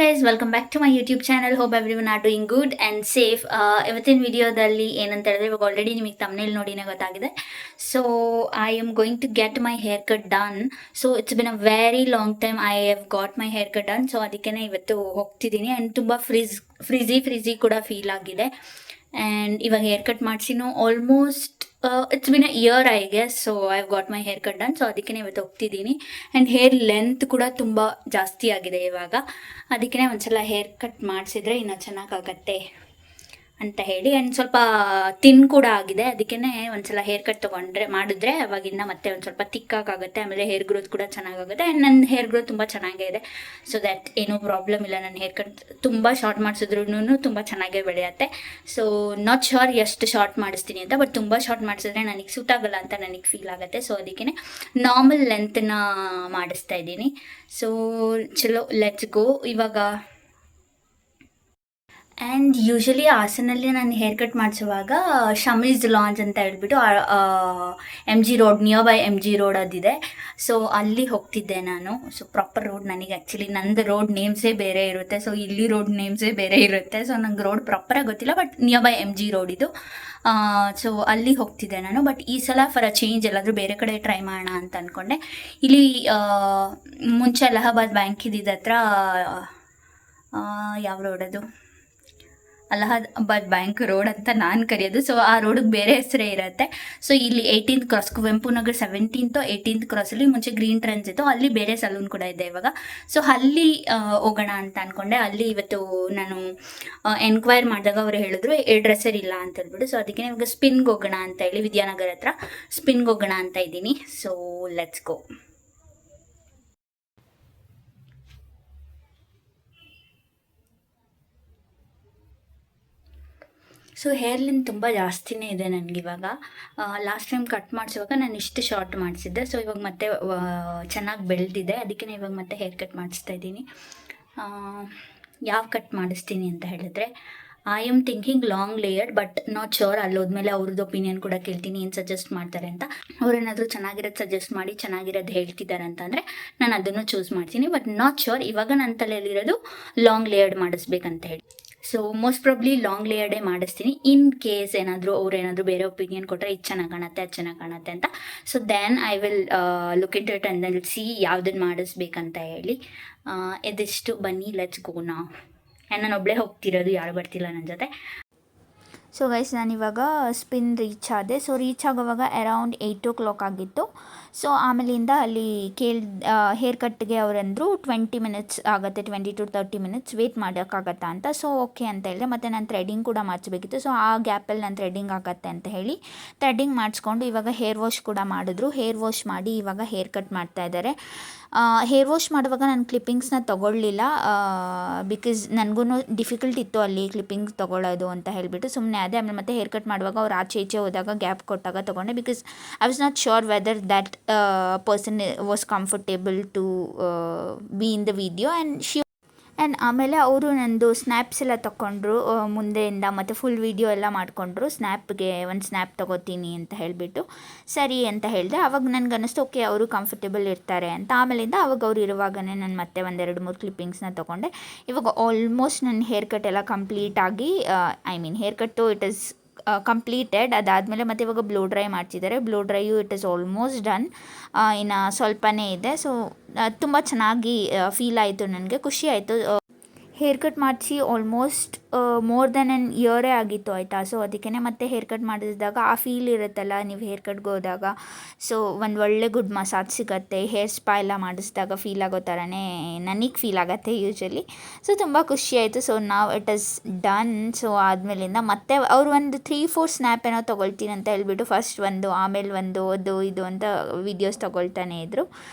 Guys, welcome back to my YouTube channel. Hope everyone are doing good and safe. ಇವತ್ತಿನ ವಿಡಿಯೋದಲ್ಲಿ ಏನಂತ ಹೇಳಿದ್ರೆ, ಇವಾಗ ಆಲ್ರೆಡಿ ನಿಮಗೆ ತಮ್ನೇಲ್ ನೋಡಿನೇ ಗೊತ್ತಾಗಿದೆ. So I am going to get my hair cut done. So it's been a very long time I have got my hair cut done. So ಅದಕ್ಕೆ ಇವತ್ತು ಹೋಗ್ತಿದ್ದೀನಿ ಆ್ಯಂಡ್ ತುಂಬ ಫ್ರೀಝಿ ಕೂಡ ಫೀಲ್ ಆಗಿದೆ. ಆ್ಯಂಡ್ ಇವಾಗ ಹೇರ್ ಕಟ್ ಮಾಡಿಸಿನೂ almost it's been a year I guess. So I have got my hair cut done. So ಅದಕ್ಕೆ ಇವತ್ತು ಹೋಗ್ತಿದ್ದೀನಿ. ಆ್ಯಂಡ್ ಹೇರ್ ಲೆಂತ್ ಕೂಡ ತುಂಬ ಜಾಸ್ತಿ ಆಗಿದೆ ಇವಾಗ. ಅದಕ್ಕೆ ಒಂದ್ಸಲ ಹೇರ್ ಕಟ್ ಮಾಡಿಸಿದ್ರೆ ಇನ್ನೂ ಚೆನ್ನಾಗಾಗತ್ತೆ ಅಂತ ಹೇಳಿ. ಆ್ಯಂಡ್ ಸ್ವಲ್ಪ ತಿನ್ ಕೂಡ ಆಗಿದೆ. ಅದಕ್ಕೆ ಒಂದ್ಸಲ ಹೇರ್ ಕಟ್ ಮಾಡಿದ್ರೆ ಅವಾಗಿಂದ ಮತ್ತೆ ಒಂದು ಸ್ವಲ್ಪ ತಿಕ್ಕಾಗುತ್ತೆ. ಆಮೇಲೆ ಹೇರ್ ಗ್ರೋತ್ ಕೂಡ ಚೆನ್ನಾಗಾಗುತ್ತೆ. ಆ್ಯಂಡ್ ನನ್ನ ಹೇರ್ ಗ್ರೋತ್ ತುಂಬ ಚೆನ್ನಾಗೇ ಇದೆ. ಸೊ ದ್ಯಾಟ್ ಏನೂ ಪ್ರಾಬ್ಲಮ್ ಇಲ್ಲ. ನನ್ನ ಹೇರ್ ಕಟ್ ತುಂಬ ಶಾರ್ಟ್ ಮಾಡಿಸಿದ್ರೂ ತುಂಬ ಚೆನ್ನಾಗೇ ಬೆಳೆಯುತ್ತೆ. ಸೊ ನಾಟ್ ಶೋರ್ ಎಷ್ಟು ಶಾರ್ಟ್ ಮಾಡಿಸ್ತೀನಿ ಅಂತ, ಬಟ್ ತುಂಬ ಶಾರ್ಟ್ ಮಾಡಿಸಿದ್ರೆ ನನಗೆ ಸೂಟ್ ಆಗಲ್ಲ ಅಂತ ನನಗೆ ಫೀಲ್ ಆಗುತ್ತೆ. ಸೊ ಅದಕ್ಕೆ ನಾರ್ಮಲ್ ಲೆಂತ್ನ ಮಾಡಿಸ್ತಾ ಇದ್ದೀನಿ. ಸೊ ಚಲೋ, ಲೆಟ್ಸ್ ಗೋ ಇವಾಗ. ಆ್ಯಂಡ್ ಯೂಶಲಿ ಹಾಸನಲ್ಲಿ ನಾನು ಹೇರ್ ಕಟ್ ಮಾಡಿಸುವಾಗ ಶಮೀಸ್ ಲಾಂಜ್ ಅಂತ ಹೇಳ್ಬಿಟ್ಟು M G road, nearby M G road ಅದಿದೆ. ಸೊ ಅಲ್ಲಿ ಹೋಗ್ತಿದ್ದೆ ನಾನು. ಸೊ ಪ್ರಾಪರ್ ರೋಡ್ ನನಗೆ ಆ್ಯಕ್ಚುಲಿ ನಂದು ರೋಡ್ ನೇಮ್ಸೇ ಬೇರೆ ಇರುತ್ತೆ. ಸೊ ಇಲ್ಲಿ ರೋಡ್ ನೇಮ್ಸೇ ಬೇರೆ ಇರುತ್ತೆ. ಸೊ ನಂಗೆ ರೋಡ್ ಪ್ರಾಪರಾಗಿ ಗೊತ್ತಿಲ್ಲ, but near by M G road ಇದು. ಸೊ ಅಲ್ಲಿ ಹೋಗ್ತಿದ್ದೆ ನಾನು. ಬಟ್ ಈ ಸಲ ಫಾರ್ ಅ ಚೇಂಜ್ ಎಲ್ಲಾದರೂ ಬೇರೆ ಕಡೆ ಟ್ರೈ ಮಾಡೋಣ ಅಂತ ಅಂದ್ಕೊಂಡೆ. ಇಲ್ಲಿ ಮುಂಚೆ ಅಲಹಾಬಾದ್ ಬ್ಯಾಂಕ್ ಇದ್ದಿದ್ದ ಹತ್ರ ಯಾವ ರೋಡ್ ಅದು, ಅಲಹಾಬಾದ್ ಬ್ಯಾಂಕ್ ರೋಡ್ ಅಂತ ನಾನು ಕರೆಯೋದು. ಸೊ ಆ ರೋಡಿಗೆ ಬೇರೆ ಹೆಸರೇ ಇರುತ್ತೆ. ಸೊ ಇಲ್ಲಿ 18th cross, Kuvempu Nagar 17th 18th ಕ್ರಾಸಲ್ಲಿ ಮುಂಚೆ ಗ್ರೀನ್ ಟ್ರೆಂಡ್ಸ್ ಇತ್ತು. ಅಲ್ಲಿ ಬೇರೆ ಸಲೂನ್ ಕೂಡ ಇದೆ ಇವಾಗ. ಸೊ ಅಲ್ಲಿ ಹೋಗೋಣ ಅಂತ ಅಂದ್ಕೊಂಡೆ. ಅಲ್ಲಿ ಇವತ್ತು ನಾನು ಎನ್ಕ್ವೈರ್ ಮಾಡಿದಾಗ ಅವರು ಹೇಳಿದ್ರು ಏರ್ ಡ್ರೆಸ್ಸರ್ ಇಲ್ಲ ಅಂತ ಹೇಳ್ಬಿಟ್ಟು. ಸೊ ಅದಕ್ಕೆ ಇವಾಗ ಸ್ಪಿನ್ಗೆ ಹೋಗೋಣ ಅಂತ ಹೇಳಿ ವಿದ್ಯಾನಗರ ಹತ್ರ ಸ್ಪಿನ್ಗೆ ಹೋಗೋಣ ಅಂತ ಇದ್ದೀನಿ. So let's go. So hair length ತುಂಬ ಜಾಸ್ತಿನೇ ಇದೆ ನನಗಿವಾಗ. ಲಾಸ್ಟ್ ಟೈಮ್ ಕಟ್ ಮಾಡಿಸುವಾಗ ನಾನು ಇಷ್ಟು ಶಾರ್ಟ್ ಮಾಡಿಸಿದ್ದೆ. ಸೊ ಇವಾಗ ಮತ್ತೆ ಚೆನ್ನಾಗಿ ಬೆಳೆದಿದೆ. ಅದಕ್ಕೆ ಇವಾಗ ಮತ್ತೆ ಹೇರ್ ಕಟ್ ಮಾಡಿಸ್ತಾ ಇದ್ದೀನಿ. ಯಾವ ಕಟ್ ಮಾಡಿಸ್ತೀನಿ ಅಂತ ಹೇಳಿದ್ರೆ, I am thinking long layered, but not short. ಅಲ್ಲೋದ್ಮೇಲೆ ಅವ್ರದ್ದು ಒಪಿನಿಯನ್ ಕೂಡ ಕೇಳ್ತೀನಿ, ಏನು ಸಜೆಸ್ಟ್ ಮಾಡ್ತಾರೆ ಅಂತ. ಅವ್ರೇನಾದರೂ ಚೆನ್ನಾಗಿರೋದು ಸಜೆಸ್ಟ್ ಮಾಡಿ ಚೆನ್ನಾಗಿರೋದು ಹೇಳ್ತಿದ್ದಾರೆ ಅಂತಂದರೆ ನಾನು ಅದನ್ನು ಚೂಸ್ ಮಾಡ್ತೀನಿ. But not sure. ಇವಾಗ ನನ್ನ ತಲೆಯಲ್ಲಿರೋದು ಲಾಂಗ್ ಲೇಯರ್ಡ್ ಮಾಡಿಸ್ಬೇಕಂತ ಹೇಳಿ. ಸೊ ಮೋಸ್ಟ್ ಪ್ರಾಬ್ಲಿ ಲಾಂಗ್ ಲೇಯರ್ಡೇ ಮಾಡಿಸ್ತೀನಿ. ಇನ್ ಕೇಸ್ ಅವ್ರು ಏನಾದರೂ ಬೇರೆ ಒಪಿನಿಯನ್ ಕೊಟ್ಟರೆ ಇದು ಚೆನ್ನಾಗಿ ಕಾಣುತ್ತೆ, ಅದು ಚೆನ್ನಾಗಿ ಕಾಣುತ್ತೆ ಅಂತ. So then I will look into it and see ಯಾವುದನ್ನು ಮಾಡಿಸ್ಬೇಕಂತ ಹೇಳಿ. ಇದಿಷ್ಟು ಬನ್ನಿ, ಲೆಟ್ಸ್ ಗೋ ನಾವು. ಆ್ಯಂಡ್ ನಾನು ಒಬ್ಬಳೇ ಹೋಗ್ತಿರೋದು, ಯಾರು ಬರ್ತಿಲ್ಲ ನನ್ನ ಜೊತೆ. ಸೊ ಗೈಸ್, ನಾನಿವಾಗ ಸ್ಪಿನ್ ರೀಚ್ ಆದೆ. ಸೊ ರೀಚ್ ಆಗೋವಾಗ ಅರೌಂಡ್ 8 o'clock ಆಗಿತ್ತು. ಸೊ ಆಮೇಲಿಂದ ಅಲ್ಲಿ ಹೇರ್ ಕಟ್ಗೆ ಅವರಂದರು 20 minutes ಆಗುತ್ತೆ, 20 to 30 minutes ವೇಟ್ ಮಾಡೋಕ್ಕಾಗತ್ತಾ ಅಂತ. ಸೊ ಓಕೆ ಅಂತ ಹೇಳಿದೆ. ಮತ್ತು ನಾನು ಥ್ರೆಡಿಂಗ್ ಕೂಡ ಮಾಡಿಸ್ಬೇಕಿತ್ತು. ಸೊ ಆ ಗ್ಯಾಪಲ್ಲಿ ನಾನು ಥ್ರೆಡಿಂಗ್ ಆಗುತ್ತೆ ಅಂತ ಹೇಳಿ ಥ್ರೆಡಿಂಗ್ ಮಾಡಿಸ್ಕೊಂಡು ಇವಾಗ ಹೇರ್ ವಾಶ್ ಕೂಡ ಮಾಡಿದ್ರು. ಹೇರ್ ವಾಶ್ ಮಾಡಿ ಇವಾಗ ಹೇರ್ ಕಟ್ ಮಾಡ್ತಾ ಇದ್ದಾರೆ. ಹೇರ್ ವಾಶ್ ಮಾಡುವಾಗ ನಾನು ಕ್ಲಿಪ್ಪಿಂಗ್ಸ್ನ ತೊಗೊಳ್ಳಿಲ್ಲ, ಬಿಕಾಸ್ ನನಗೂ ಡಿಫಿಕಲ್ಟ್ ಇತ್ತು ಅಲ್ಲಿ ಕ್ಲಿಪ್ಪಿಂಗ್ಸ್ ತೊಗೊಳ್ಳೋದು ಅಂತ ಹೇಳಿಬಿಟ್ಟು ಸುಮ್ಮನೆ ಅದೇ. ಆಮೇಲೆ ಮತ್ತೆ ಹೇರ್ ಕಟ್ ಮಾಡುವಾಗ ಅವ್ರು ಆಚೆ ಈಚೆ ಹೋದಾಗ ಗ್ಯಾಪ್ ಕೊಟ್ಟಾಗ ತೊಗೊಂಡೆ, because I was not sure whether that person was comfortable to be in the video. And ಆಮೇಲೆ ಅವರು ನಂದು ಸ್ನ್ಯಾಪ್ಸ್ ಎಲ್ಲ ತೊಗೊಂಡ್ರು ಮುಂದೆಯಿಂದ, ಮತ್ತು ಫುಲ್ ವೀಡಿಯೋ ಎಲ್ಲ ಮಾಡಿಕೊಂಡ್ರು. ಸ್ನ್ಯಾಪ್ಗೆ ಒಂದು ಸ್ನ್ಯಾಪ್ ತೊಗೋತೀನಿ ಅಂತ ಹೇಳಿಬಿಟ್ಟು ಸರಿ ಅಂತ ಹೇಳಿದೆ. ಆವಾಗ ನನಗೆ ಅನ್ನಿಸ್ತು ಓಕೆ ಅವರು ಕಂಫರ್ಟೇಬಲ್ ಇರ್ತಾರೆ ಅಂತ. ಆಮೇಲಿಂದ ಅವಾಗ ಅವ್ರು ಇರುವಾಗಲೇ ನಾನು ಮತ್ತೆ 1-2-3 ಕ್ಲಿಪ್ಪಿಂಗ್ಸ್ನ ತೊಗೊಂಡೆ. ಇವಾಗ ಆಲ್ಮೋಸ್ಟ್ ನನ್ನ ಹೇರ್ ಕಟ್ ಎಲ್ಲ ಕಂಪ್ಲೀಟಾಗಿ, ಹೇರ್ ಕಟ್ಟು ಇಟ್ ಇಸ್ ಕಂಪ್ಲೀಟೆಡ್. ಅದಾದಮೇಲೆ ಮತ್ತು ಇವಾಗ ಬ್ಲೋ ಡ್ರೈ ಮಾಡ್ತಿದ್ದಾರೆ. Blow dry it is almost done, ಇನ್ನು ಸ್ವಲ್ಪನೇ ಇದೆ. ಸೊ ತುಂಬ ಚೆನ್ನಾಗಿ ಫೀಲ್ ಆಯಿತು, ನನಗೆ ಖುಷಿ ಆಯಿತು. ಹೇರ್ ಕಟ್ ಮಾಡಿಸಿ ಆಲ್ಮೋಸ್ಟ್ ಮೋರ್ ದೆನ್ ಆನ್ ಇಯರೇ ಆಗಿತ್ತು, ಆಯಿತಾ. ಸೊ ಅದಕ್ಕೆ ಮತ್ತೆ ಹೇರ್ ಕಟ್ ಮಾಡಿಸಿದಾಗ ಆ ಫೀಲ್ ಇರುತ್ತಲ್ಲ ನೀವು ಹೇರ್ ಕಟ್ಗೆ ಹೋದಾಗ. ಸೊ ಒಂದು ಒಳ್ಳೆ ಗುಡ್ ಮಸಾಜ್ ಸಿಗುತ್ತೆ. ಹೇರ್ ಸ್ಪಾ ಎಲ್ಲ ಮಾಡಿಸಿದಾಗ ಫೀಲ್ ಆಗೋ ಥರನೇ ನನಗೆ ಫೀಲ್ ಆಗುತ್ತೆ ಯೂಶ್ವಲಿ. ಸೊ ತುಂಬ ಖುಷಿ ಆಯಿತು. ಸೊ ನಾವು ಇಟ್ ಇಸ್ ಡನ್. ಸೊ ಆದಮೇಲಿಂದ ಮತ್ತೆ ಅವರು ಒಂದು 3-4 ಸ್ನ್ಯಾಪ್ ಏನೋ ತೊಗೊಳ್ತೀನಿ ಅಂತ ಹೇಳ್ಬಿಟ್ಟು ಫಸ್ಟ್ ಒಂದು, ಆಮೇಲೆ ಒಂದು, ಅದು ಇದು ಅಂತ ವೀಡಿಯೋಸ್ ತೊಗೊಳ್ತಾನೆ ಇದ್ದರು.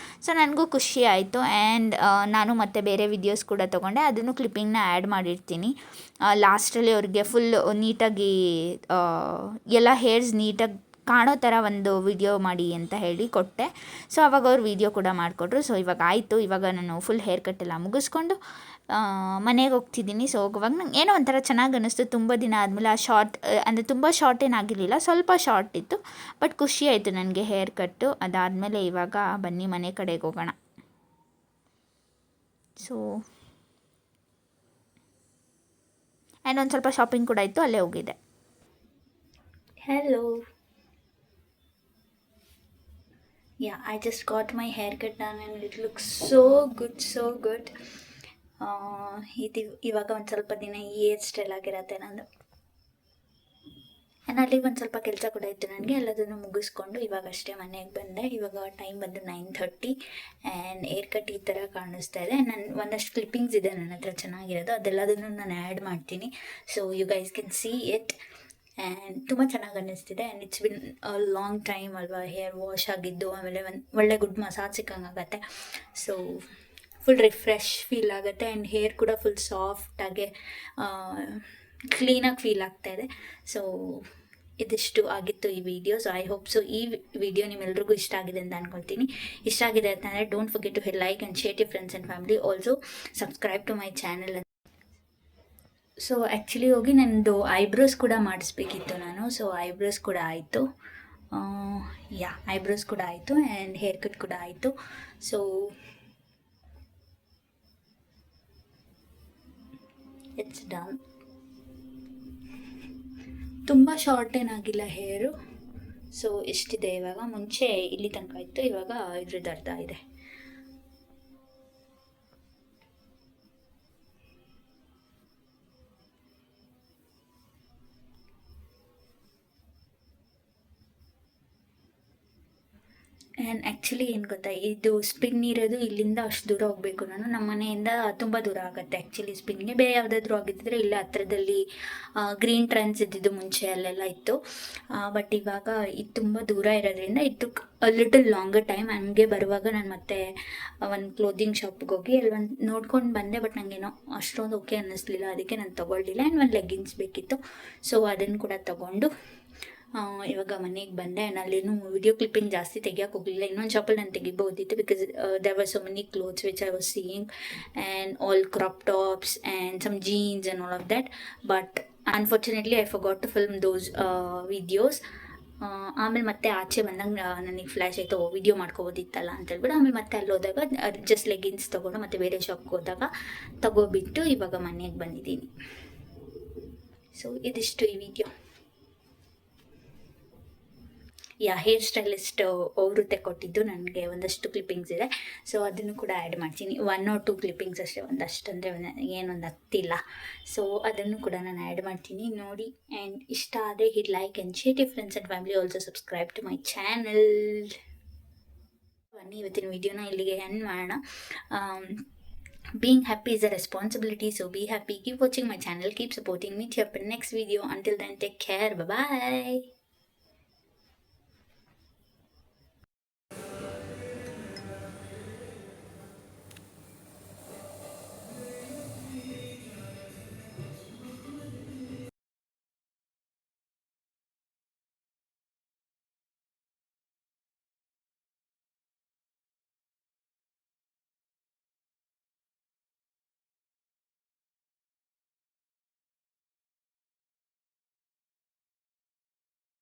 ಸೊ ನನಗೂ ಖುಷಿ ಆಯಿತು. ಆ್ಯಂಡ್ ನಾನು ಮತ್ತೆ ಬೇರೆ ವೀಡಿಯೋಸ್ ಕೂಡ ತೊಗೊಂಡೆ, ಅದನ್ನು ಕ್ಲಿಪ್ಪಿಂಗ್ನ ಆ್ಯಡ್ ಮಾಡಿರ್ತೀನಿ ಲಾಸ್ಟಲ್ಲಿ. ಅವ್ರಿಗೆ ಫುಲ್ ನೀಟಾಗಿ ಎಲ್ಲ ಹೇರ್ಸ್ ನೀಟಾಗಿ ಕಾಣೋ ಥರ ಒಂದು ವಿಡಿಯೋ ಮಾಡಿ ಅಂತ ಹೇಳಿ ಕೊಟ್ಟೆ. ಸೊ ಅವಾಗ ಅವ್ರು ವಿಡಿಯೋ ಕೂಡ ಮಾಡಿಕೊಟ್ರು. ಸೊ ಇವಾಗ ಆಯಿತು. ಇವಾಗ ನಾನು ಫುಲ್ ಹೇರ್ ಕಟ್ ಎಲ್ಲ ಮುಗಿಸ್ಕೊಂಡು ಮನೆಗೆ ಹೋಗ್ತಿದ್ದೀನಿ. ಸೊ ಹೋಗುವಾಗ ನಂಗೆ ಏನೋ ಒಂಥರ ಚೆನ್ನಾಗಿ ಅನ್ನಿಸ್ತು. ತುಂಬ ದಿನ ಆದಮೇಲೆ ಆ ಶಾರ್ಟ್, ಅಂದರೆ ತುಂಬ ಶಾರ್ಟ್ ಏನಾಗಿರಲಿಲ್ಲ, ಸ್ವಲ್ಪ ಶಾರ್ಟ್ ಇತ್ತು, ಬಟ್ ಖುಷಿ ಆಯಿತು ನನಗೆ ಹೇರ್ ಕಟ್ಟು. ಅದಾದಮೇಲೆ ಇವಾಗ ಬನ್ನಿ ಮನೆ ಕಡೆಗೆ ಹೋಗೋಣ. ಸೊ ಆ್ಯಂಡ್ ಒಂದು ಸ್ವಲ್ಪ ಶಾಪಿಂಗ್ ಕೂಡ ಇತ್ತು, ಅಲ್ಲೇ ಹೋಗಿದ್ದೆ. Hello. Yeah, I just got my haircut done and it looks so good, so good. ಇದು ಇವಾಗ ಒಂದು ಸ್ವಲ್ಪ ದಿನ ಈ ಹೇರ್ ಸ್ಟೈಲ್ ಆಗಿರತ್ತೆ ನಂದು. ಆ್ಯಂಡ್ ಅಲ್ಲಿ ಒಂದು ಸ್ವಲ್ಪ ಕೆಲಸ ಕೂಡ ಇತ್ತು ನನಗೆ, ಎಲ್ಲದನ್ನು ಮುಗಿಸ್ಕೊಂಡು ಇವಾಗಷ್ಟೇ ಮನೆಗೆ ಬಂದೆ. ಇವಾಗ ಟೈಮ್ ಬಂದು 9:30 ಆ್ಯಂಡ್ ಹೇರ್ ಕಟ್ ಈ ಥರ ಕಾಣಿಸ್ತಾ ಇದೆ. ನಾನು ಒಂದಷ್ಟು ಕ್ಲಿಪ್ಪಿಂಗ್ಸ್ ಇದೆ ನನ್ನ ಹತ್ರ ಚೆನ್ನಾಗಿರೋದು, ಅದೆಲ್ಲದನ್ನು ನಾನು ಆ್ಯಡ್ ಮಾಡ್ತೀನಿ. So you guys can see it. And ತುಂಬ ಚೆನ್ನಾಗಿ ಅನ್ನಿಸ್ತಿದೆ. And it's been long time ಅಲ್ವಾ ಹೇರ್ ವಾಶ್ ಆಗಿದ್ದು, ಆಮೇಲೆ ಒಂದು ಒಳ್ಳೆ ಗುಡ್ ಮಸಾಜ್ ಸಿಕ್ಕಂಗಾಗತ್ತೆ. ಸೊ ಫುಲ್ ರಿಫ್ರೆಶ್ ಫೀಲ್ ಆಗುತ್ತೆ. ಆ್ಯಂಡ್ ಹೇರ್ ಕೂಡ ಫುಲ್ ಸಾಫ್ಟಾಗಿ ಕ್ಲೀನಾಗಿ ಫೀಲ್ ಆಗ್ತಾಯಿದೆ. ಸೊ ಇದಿಷ್ಟು ಆಗಿತ್ತು ಈ video. So I hope so ಈ ವಿಡಿಯೋ ನಿಮ್ಮೆಲ್ರಿಗೂ ಇಷ್ಟ ಆಗಿದೆ ಅಂತ ಅಂದ್ಕೊಳ್ತೀನಿ. ಇಷ್ಟ ಆಗಿದೆ ಅಂತಂದರೆ don't forget to hit like and share to friends and family. Also subscribe to my channel. So actually ಹೋಗಿ ನನ್ನದು ಐಬ್ರೋಸ್ ಕೂಡ ಮಾಡಿಸ್ಬೇಕಿತ್ತು ನಾನು. ಸೊ ಐಬ್ರೋಸ್ ಕೂಡ ಆಯಿತು. ಐಬ್ರೋಸ್ ಕೂಡ ಆಯಿತು ಆ್ಯಂಡ್ ಹೇರ್ ಕಟ್ ಕೂಡ ಆಯಿತು. So it's done. ತುಂಬ ಶಾರ್ಟ್ ಏನಾಗಿಲ್ಲ ಹೇರು. ಸೊ ಇಷ್ಟಿದೆ ಇವಾಗ. ಮುಂಚೆ ಇಲ್ಲಿ ತನಕ ಇತ್ತು, ಇವಾಗ ಇದ್ರದ್ದು ಅರ್ಧ ಇದೆ. ಆ್ಯಂಡ್ ಆ್ಯಕ್ಚುಲಿ ಏನು ಗೊತ್ತಾ, ಇದು ಸ್ಪಿನ್ ಇರೋದು ಇಲ್ಲಿಂದ ಅಷ್ಟು ದೂರ ಹೋಗಬೇಕು ನಾನು. ನಮ್ಮ ಮನೆಯಿಂದ ತುಂಬ ದೂರ ಆಗುತ್ತೆ ಆ್ಯಕ್ಚುಲಿ ಸ್ಪಿನ್ಗೆ. ಬೇರೆ ಯಾವುದಾದ್ರೂ ಆಗಿದ್ದರೆ ಇಲ್ಲ ಹತ್ರದಲ್ಲಿ ಗ್ರೀನ್ ಟ್ರೆಂಡ್ಸ್ ಇದ್ದಿದ್ದು ಮುಂಚೆ ಅಲ್ಲೆಲ್ಲ ಇತ್ತು. ಬಟ್ ಇವಾಗ ಇದು ತುಂಬ ದೂರ ಇರೋದ್ರಿಂದ ಇದು ಲಿಟಲ್ ಲಾಂಗರ್ ಟೈಮ್. ಹಂಗೆ ಬರುವಾಗ ನಾನು ಮತ್ತೆ ಒಂದು ಕ್ಲೋದಿಂಗ್ ಶಾಪ್ಗೆ ಹೋಗಿ ಅಲ್ಲಿ ಒಂದು ನೋಡ್ಕೊಂಡು ಬಂದೆ. ಬಟ್ ನನಗೇನೋ ಅಷ್ಟೊಂದು ಓಕೆ ಅನ್ನಿಸ್ಲಿಲ್ಲ, ಅದಕ್ಕೆ ನಾನು ತೊಗೊಳ್ಳಿಲ್ಲ. ಆ್ಯಂಡ್ ಒಂದು ಲೆಗ್ಗಿನ್ಸ್ ಬೇಕಿತ್ತು, ಸೊ ಅದನ್ನು ಕೂಡ ತೊಗೊಂಡು ಇವಾಗ ಮನೆಗೆ ಬಂದೆ. ಅಲ್ಲೇನು ವಿಡಿಯೋ ಕ್ಲಿಪ್ಪಿಂಗ್ ಜಾಸ್ತಿ ತೆಗಿಯೋಕೆ ಹೋಗಲಿಲ್ಲ. ಇನ್ನೊಂದು ಶಾಪಲ್ಲಿ ನಾನು ತೆಗಿಬೋದಿತ್ತು, because there were so many clothes which I was seeing and all crop tops and some jeans and all of that. But unfortunately I forgot to film those videos. ಆಮೇಲೆ ಮತ್ತೆ ಆಚೆ ಬಂದಾಗ ನನಗೆ ಫ್ಲ್ಯಾಶ್ ಆಯಿತು, ವಿಡಿಯೋ ಮಾಡ್ಕೋಬೋದಿತ್ತಲ್ಲ ಅಂತೇಳ್ಬಿಟ್ಟು. ಆಮೇಲೆ ಮತ್ತೆ ಅಲ್ಲಿ ಹೋದಾಗ ಜಸ್ಟ್ ಲೆಗಿನ್ಸ್ ತೊಗೊಂಡು ಮತ್ತೆ ಬೇರೆ ಶಾಪ್ಗೆ ಹೋದಾಗ ತಗೋಬಿಟ್ಟು ಇವಾಗ ಮನೆಗೆ ಬಂದಿದ್ದೀನಿ. ಸೊ ಇದಿಷ್ಟು ಈ ವಿಡಿಯೋ. ಹೇರ್ ಸ್ಟೈಲಿಸ್ಟ್ ಅವರು ತೆಕ್ಕೊಟ್ಟಿದ್ದು ನನಗೆ ಒಂದಷ್ಟು ಕ್ಲಿಪ್ಪಿಂಗ್ಸ್ ಇದೆ. ಸೊ ಅದನ್ನು ಕೂಡ ಆ್ಯಡ್ ಮಾಡ್ತೀನಿ. 1 or 2 ಕ್ಲಿಪ್ಪಿಂಗ್ಸ್ ಅಷ್ಟೇ, ಒಂದಷ್ಟು ಅಂದರೆ ಏನೊಂದು ಹತ್ತಿಲ್ಲ. ಸೊ ಅದನ್ನು ಕೂಡ ನಾನು ಆ್ಯಡ್ ಮಾಡ್ತೀನಿ, ನೋಡಿ. ಆ್ಯಂಡ್ ಇಷ್ಟ ಆದರೆ hit like and share to friends and family. Also subscribe to my channel. ಬನ್ನಿ ಇವತ್ತಿನ ವಿಡಿಯೋನ ಇಲ್ಲಿಗೆ ಎಂಡ್ ಮಾಡೋಣ. Being happy is a responsibility, so be happy. Keep watching my channel, keep supporting me. See you up in next video. Until then, take care. Bye bye.